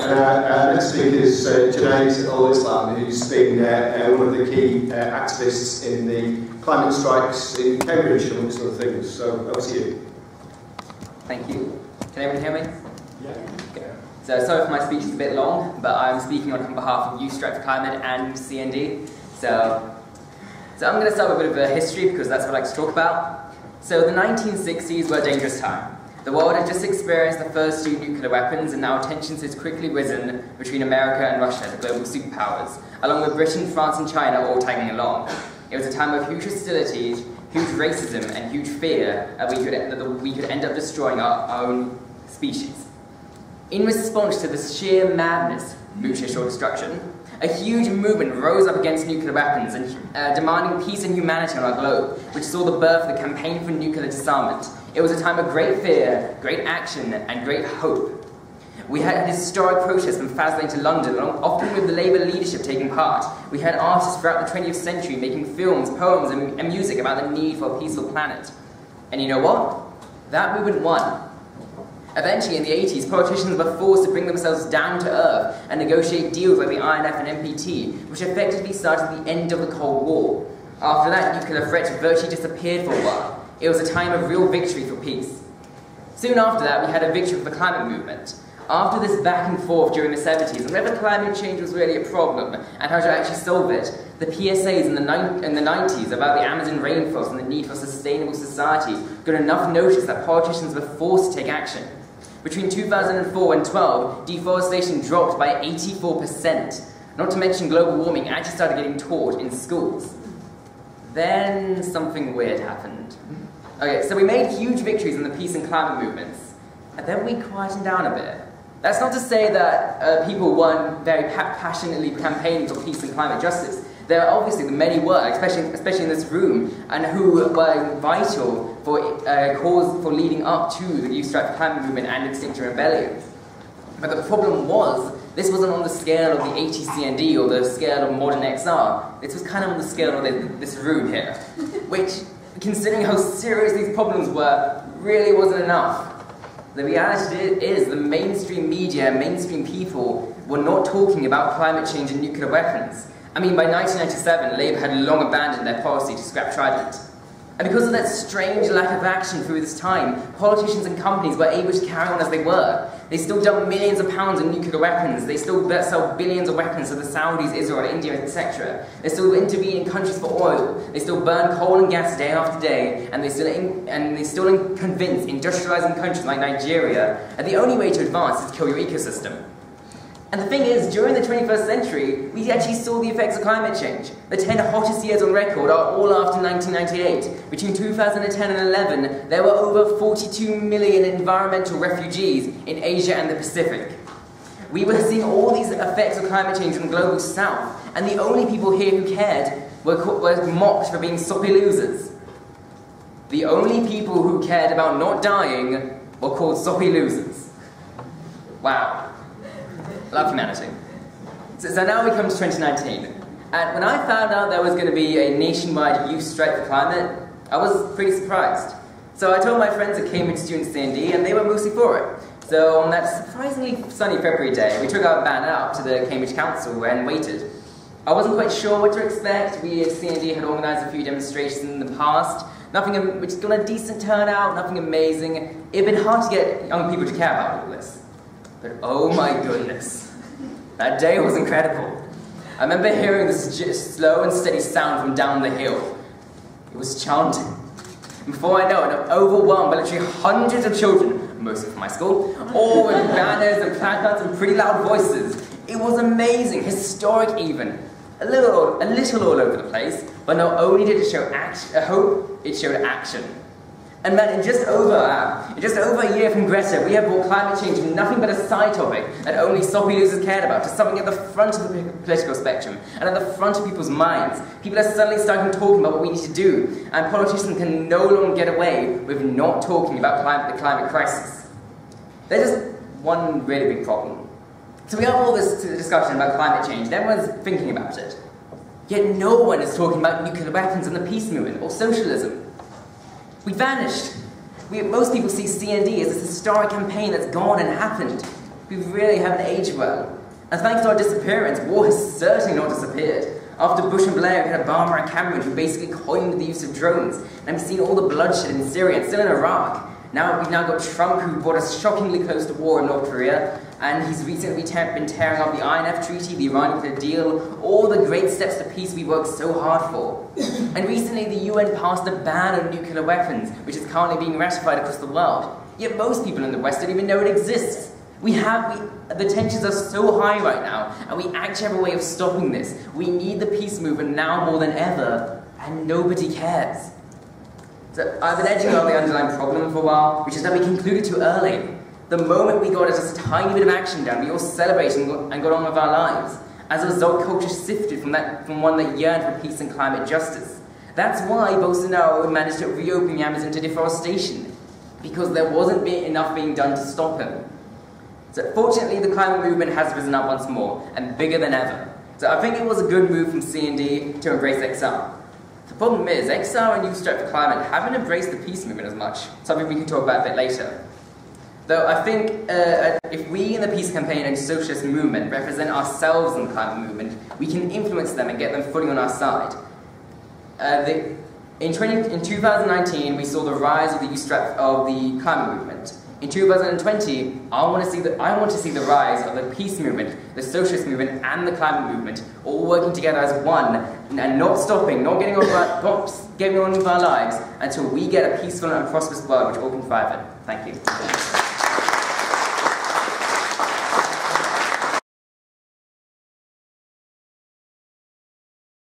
and our next speaker is Junayd Ul Islam, who's been one of the key activists in the climate strikes in Cambridge, amongst other things. So, over to you. Thank you. Can everyone hear me? Yeah. Okay. So, sorry for my speech is a bit long, but I'm speaking on behalf of Youth Strike for Climate and CND. So I'm going to start with a bit of a history, because that's what I like to talk about. So, the 1960s were a dangerous time. The world had just experienced the first two nuclear weapons, and now tensions had quickly risen between America and Russia, the global superpowers, along with Britain, France and China all tagging along. It was a time of huge hostilities, huge racism and huge fear that we could end up destroying our own species. In response to this sheer madness, mutual assured destruction, a huge movement rose up against nuclear weapons and demanding peace and humanity on our globe, which saw the birth of the Campaign for Nuclear Disarmament. It was a time of great fear, great action, and great hope. We had historic protests from Faslane to London, often with the Labour leadership taking part. We had artists throughout the 20th century making films, poems, and music about the need for a peaceful planet. And you know what? That movement won. Eventually, in the 80s, politicians were forced to bring themselves down to earth and negotiate deals like the INF and NPT, which effectively started the end of the Cold War. After that, nuclear threats virtually disappeared for a while. It was a time of real victory for peace. Soon after that, we had a victory for the climate movement. After this back and forth during the 70s, and whether climate change was really a problem and how to actually solve it, the PSAs in the 90s about the Amazon rainforest and the need for a sustainable society got enough notice that politicians were forced to take action. Between 2004 and 12, deforestation dropped by 84%. Not to mention global warming actually started getting taught in schools. Then something weird happened. Okay, so we made huge victories in the peace and climate movements, and then we quietened down a bit. That's not to say that people weren't very passionately campaigning for peace and climate justice. There are obviously many were, especially in this room, and who were vital for leading up to the Youth Strike for Climate movement and Extinction Rebellion. But the problem was, this wasn't on the scale of the 80 CND or the scale of modern XR. This was kind of on the scale of this room here, which, considering how serious these problems were, really wasn't enough. The reality is the mainstream media and mainstream people were not talking about climate change and nuclear weapons. I mean, by 1997, Labour had long abandoned their policy to scrap Trident. And because of that strange lack of action through this time, politicians and companies were able to carry on as they were. They still dump millions of pounds in nuclear weapons. They still sell billions of weapons to the Saudis, Israel, India, etc. They still intervene in countries for oil. They still burn coal and gas day after day, and they still convince industrializing countries like Nigeria that the only way to advance is to kill your ecosystem. And the thing is, during the 21st century, we actually saw the effects of climate change. The 10 hottest years on record are all after 1998. Between 2010 and 11, there were over 42 million environmental refugees in Asia and the Pacific. We were seeing all these effects of climate change in the global south, and the only people here who cared were mocked for being soppy losers. The only people who cared about not dying were called soppy losers. Wow. Love humanity. So now we come to 2019, and when I found out there was going to be a nationwide youth strike for climate, I was pretty surprised. So I told my friends at Cambridge Students CND, and they were mostly for it. So on that surprisingly sunny February day, we took our van out to the Cambridge Council and waited. I wasn't quite sure what to expect. We at CND had organised a few demonstrations in the past, which got a decent turnout, nothing amazing. It had been hard to get young people to care about all this. But oh my goodness, that day was incredible. I remember hearing this slow and steady sound from down the hill. It was chanting. Before I know it, I'm overwhelmed by literally hundreds of children, mostly from my school, all with banners and placards and pretty loud voices. It was amazing, historic even. A little all over the place, but not only did it show hope, it showed action. And man, in just over a year from Greta, we have brought climate change from nothing but a side topic that only soppy losers cared about to something at the front of the political spectrum and at the front of people's minds. People are suddenly starting talking about what we need to do, and politicians can no longer get away with not talking about the climate crisis. There's just one really big problem. So we have all this discussion about climate change, and everyone's thinking about it. Yet no one is talking about nuclear weapons and the peace movement or socialism. We vanished. Most people see CND as this historic campaign that's gone and happened. We really haven't aged well. And thanks to our disappearance, war has certainly not disappeared. After Bush and Blair, we had Obama and Cameron who basically coined the use of drones. And we've seen all the bloodshed in Syria and still in Iraq. Now we've got Trump, who brought us shockingly close to war in North Korea, and he's recently been tearing up the INF Treaty, the Iran nuclear deal, all the great steps to peace we worked so hard for. And recently the UN passed a ban on nuclear weapons, which is currently being ratified across the world. Yet most people in the West don't even know it exists. The tensions are so high right now, and we actually have a way of stopping this. We need the peace movement now more than ever, and nobody cares. So I've been edging on the underlying problem for a while, which is that we concluded too early. The moment we got just a tiny bit of action done, we all celebrated and got on with our lives. As a result, culture shifted from one that yearned for peace and climate justice. That's why Bolsonaro managed to reopen the Amazon to deforestation, because there wasn't enough being done to stop him. So fortunately, the climate movement has risen up once more, and bigger than ever. So I think it was a good move from C&D to embrace XR. The problem is, XR and Youth Strike for Climate haven't embraced the peace movement as much, something we can talk about a bit later. Though I think if we in the peace campaign and socialist movement represent ourselves in the climate movement, we can influence them and get them fully on our side. In 2019, we saw the rise of the Youth Strike of the climate movement. In 2020, I want to see the rise of the peace movement, the socialist movement, and the climate movement, all working together as one, and not stopping, not getting on with our lives, until we get a peaceful and prosperous world which all can thrive in. Thank you.